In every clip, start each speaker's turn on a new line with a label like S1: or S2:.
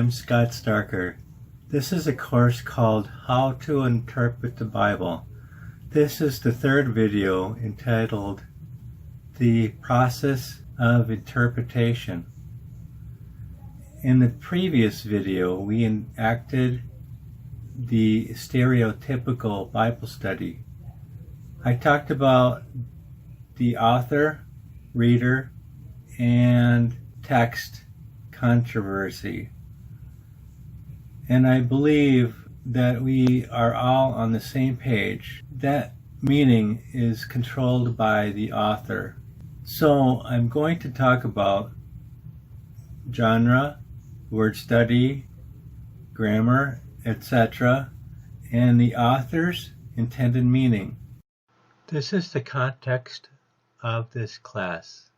S1: I'm Scott Starker. This is a course called How to Interpret the Bible. This is the third video entitled The Process of Interpretation. In the previous video, we enacted the stereotypical Bible study. I talked about the author, reader, and text controversy. And I believe that we are all on the same page. That meaning is controlled by the author. So I'm going to talk about genre, word study, grammar, etc., and the author's intended meaning. This is the context of this class.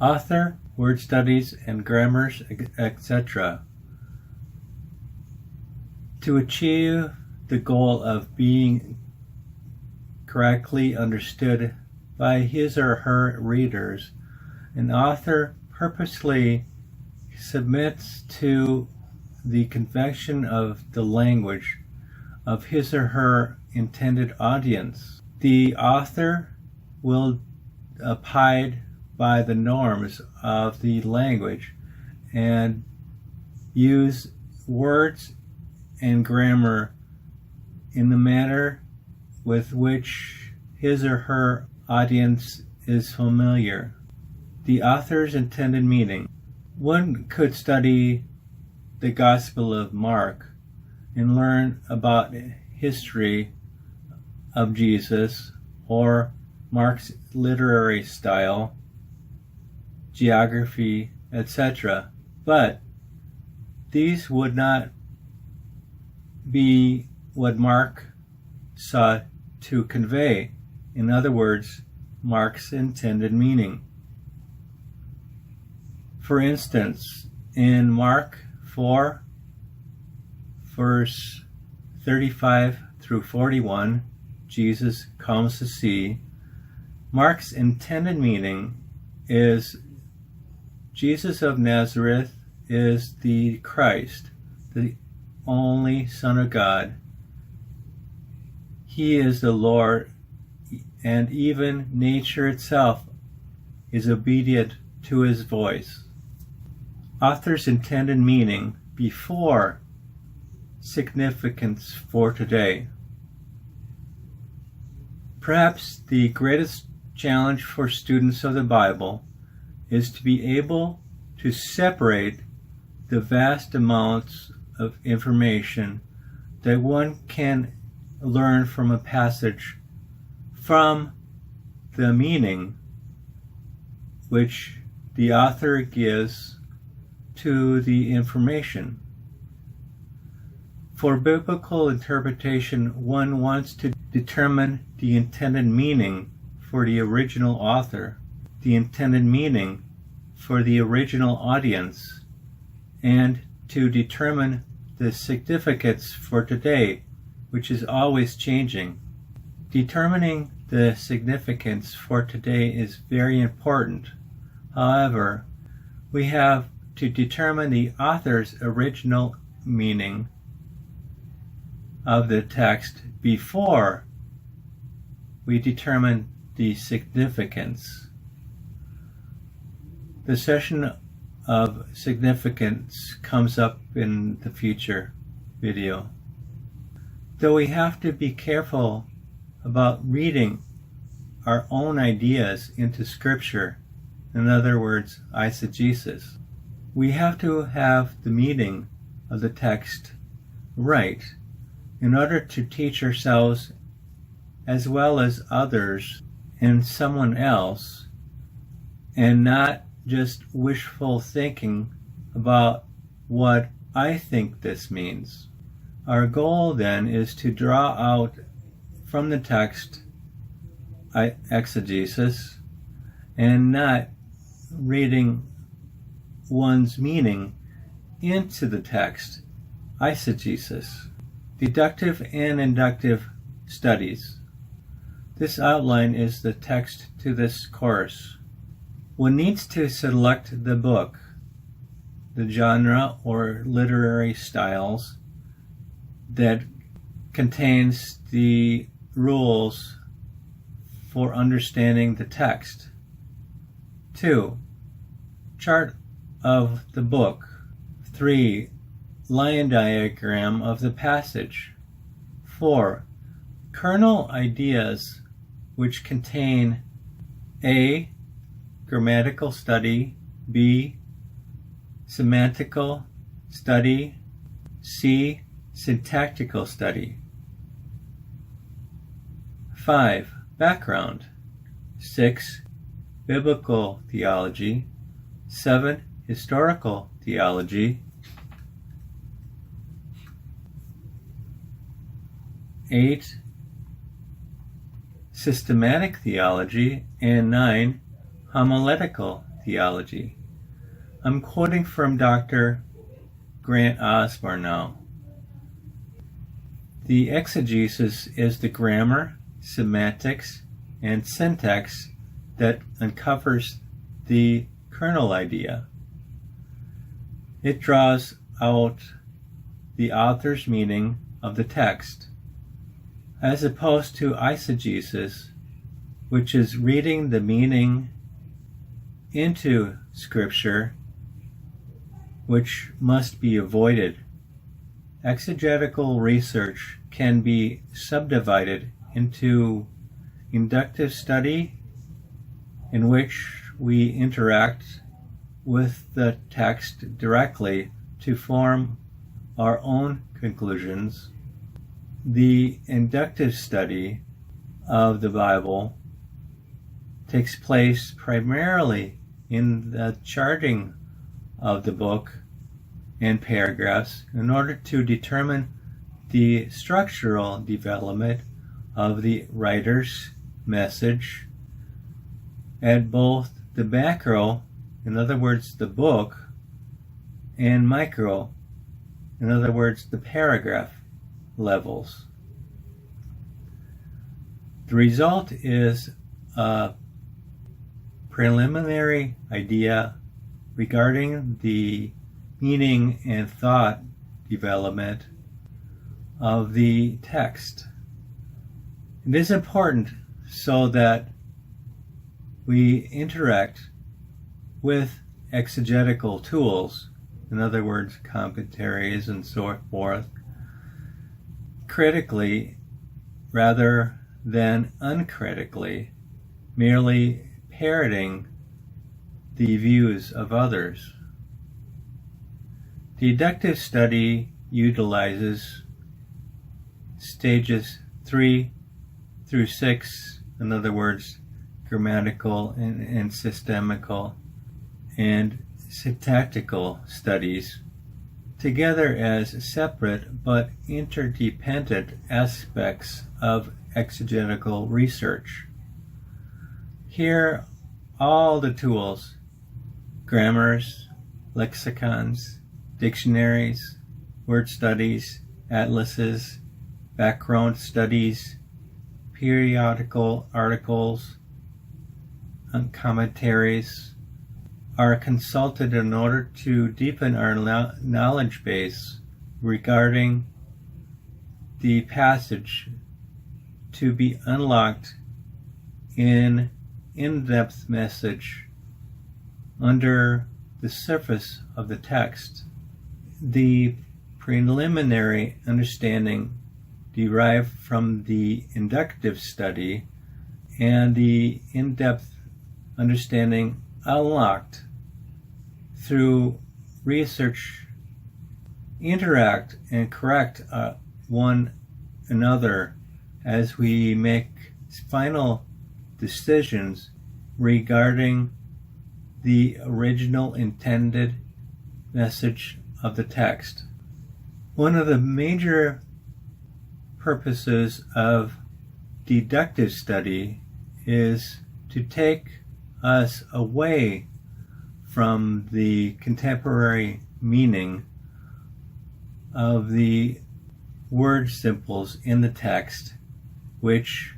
S1: Author, word studies, and grammars, etc. To achieve the goal of being correctly understood by his or her readers, an author purposely submits to the convention of the language of his or her intended audience. The author will abide by the norms of the language and use words and grammar in the manner with which his or her audience is familiar. The author's intended meaning. One could study the Gospel of Mark and learn about history of Jesus or Mark's literary style, geography, etc. But these would not be what Mark sought to convey. In other words, Mark's intended meaning. For instance, in Mark 4, verse 35 through 41, Jesus calms the sea. Mark's intended meaning is Jesus of Nazareth is the Christ, the only Son of God. He is the Lord, and even nature itself is obedient to his voice. Author's intended meaning before significance for today. Perhaps the greatest challenge for students of the Bible is to be able to separate the vast amounts of information that one can learn from a passage from the meaning which the author gives to the information. For biblical interpretation, one wants to determine the intended meaning for the original author, the intended meaning for the original audience, and to determine the significance for today, which is always changing. Determining the significance for today is very important. However, we have to determine the author's original meaning of the text before we determine the significance. The session of significance comes up in the future video. Though we have to be careful about reading our own ideas into Scripture, in other words, eisegesis, we have to have the meaning of the text right in order to teach ourselves as well as others and someone else, and not just wishful thinking about what I think this means. Our goal then is to draw out from the text exegesis and not reading one's meaning into the text eisegesis. Deductive and inductive studies. This outline is the text to this course. One needs to select the book the genre or literary styles that contains the rules for understanding the text. 2. Chart of the book. 3. Line diagram of the passage. 4. Kernel ideas which contain A. Grammatical study, B. Semantical study, C. Syntactical study. 5. Background. 6. Biblical theology. 7. Historical theology. 8. Systematic theology. And 9. Homiletical theology. I'm quoting from Dr. Grant Osborne now. The exegesis is the grammar, semantics, and syntax that uncovers the kernel idea. It draws out the author's meaning of the text, as opposed to eisegesis, which is reading the meaning into Scripture, which must be avoided. Exegetical research can be subdivided into inductive study, in which we interact with the text directly to form our own conclusions. The inductive study of the Bible takes place primarily in the charting of the book and paragraphs in order to determine the structural development of the writer's message at both the macro, in other words the book, and micro, in other words the paragraph levels. The result is a preliminary idea regarding the meaning and thought development of the text. It is important so that we interact with exegetical tools, in other words, commentaries and so forth, critically rather than uncritically, merely parroting the views of others. Deductive study utilizes stages 3 through 6, in other words, grammatical and systemical and syntactical studies, together as separate but interdependent aspects of exegetical research. Here, all the tools, grammars, lexicons, dictionaries, word studies, atlases, background studies, periodical articles, and commentaries are consulted in order to deepen our knowledge base regarding the passage to be unlocked in in-depth message under the surface of the text. The preliminary understanding derived from the inductive study and the in-depth understanding unlocked through research interact and correct one another as we make final decisions regarding the original intended message of the text. One of the major purposes of deductive study is to take us away from the contemporary meaning of the word symbols in the text, which,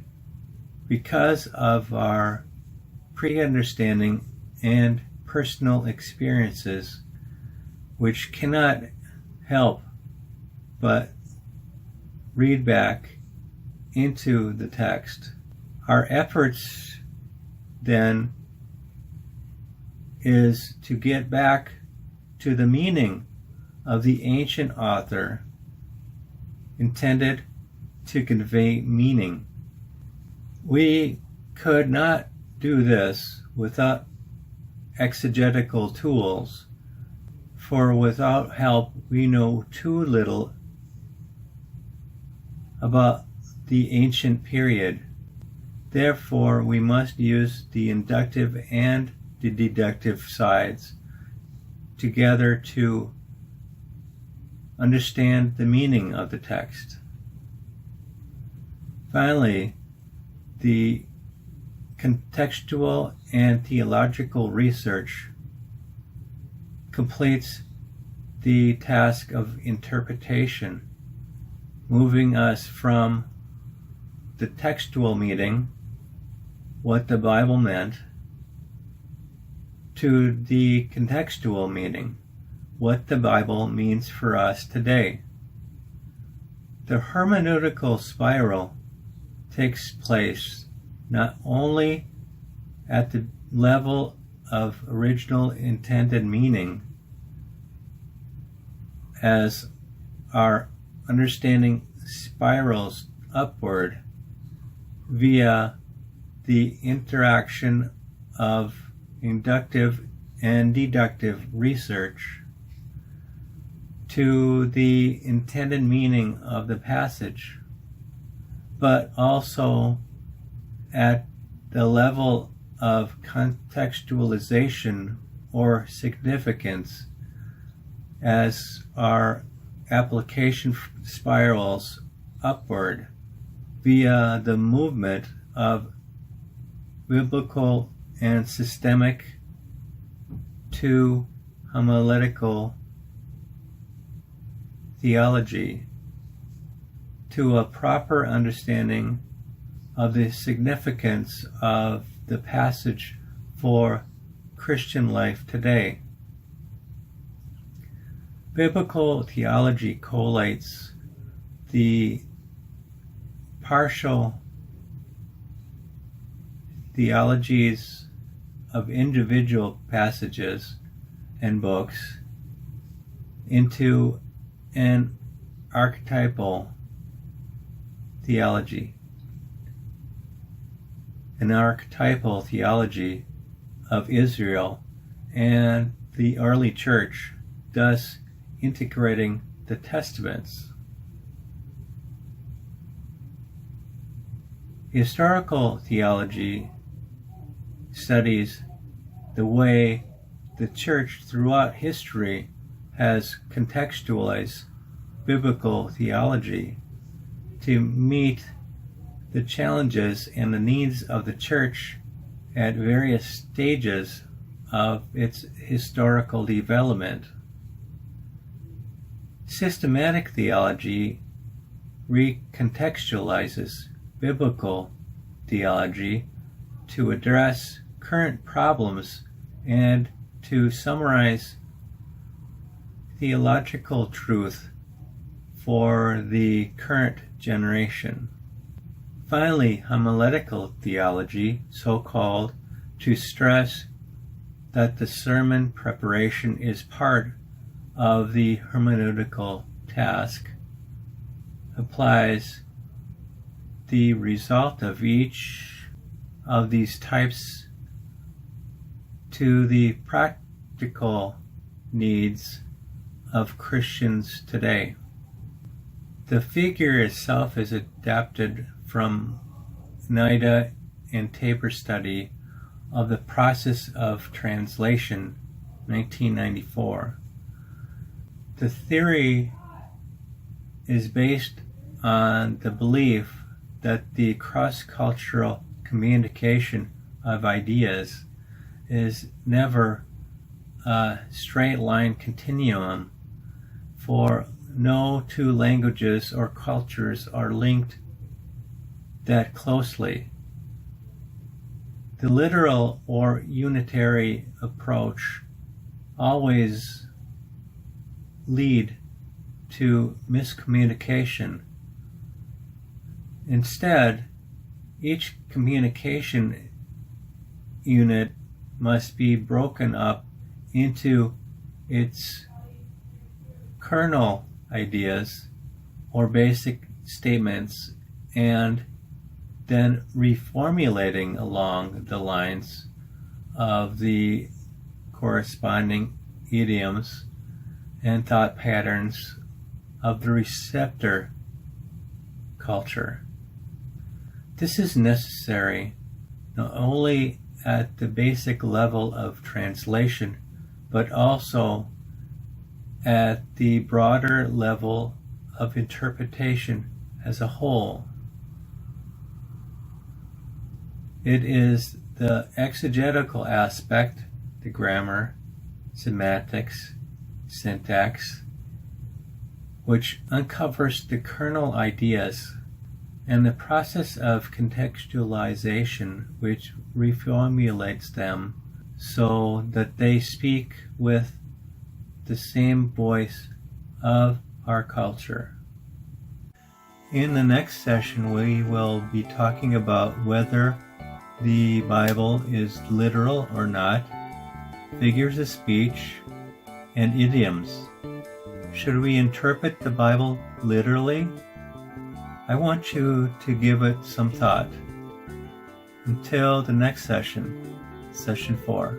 S1: because of our pre-understanding and personal experiences, which cannot help but read back into the text. Our efforts then is to get back to the meaning of the ancient author intended to convey meaning. We could not do this without exegetical tools, for without help we know too little about the ancient period. Therefore, we must use the inductive and the deductive sides together to understand the meaning of the text. Finally, the contextual and theological research completes the task of interpretation, moving us from the textual meaning, what the Bible meant, to the contextual meaning, what the Bible means for us today. The hermeneutical spiral takes place not only at the level of original intended meaning, as our understanding spirals upward via the interaction of inductive and deductive research to the intended meaning of the passage, but also at the level of contextualization or significance as our application spirals upward via the movement of biblical and systemic to homiletical theology, to a proper understanding of the significance of the passage for Christian life today. Biblical theology collates the partial theologies of individual passages and books into an archetypal theology. An archetypal theology of Israel and the early church, thus integrating the Testaments. Historical theology studies the way the church throughout history has contextualized biblical theology to meet the challenges and the needs of the church at various stages of its historical development. Systematic theology recontextualizes biblical theology to address current problems and to summarize theological truth for the current generation. Finally, homiletical theology, so called, to stress that the sermon preparation is part of the hermeneutical task, applies the result of each of these types to the practical needs of Christians today. The figure itself is adapted from NIDA and Tabor study of the process of translation, 1994. The theory is based on the belief that the cross-cultural communication of ideas is never a straight line continuum, for no two languages or cultures are linked that closely. The literal or unitary approach always lead to miscommunication. Instead, each communication unit must be broken up into its kernel ideas or basic statements, and then reformulating along the lines of the corresponding idioms and thought patterns of the receptor culture. This is necessary not only at the basic level of translation, but also at the broader level of interpretation as a whole. It is the exegetical aspect, the grammar, semantics, syntax, which uncovers the kernel ideas, and the process of contextualization, which reformulates them so that they speak with the same voice of our culture. In the next session, we will be talking about whether the Bible is literal or not, figures of speech, and idioms. Should we interpret the Bible literally? I want you to give it some thought. Until the next session, Session 4.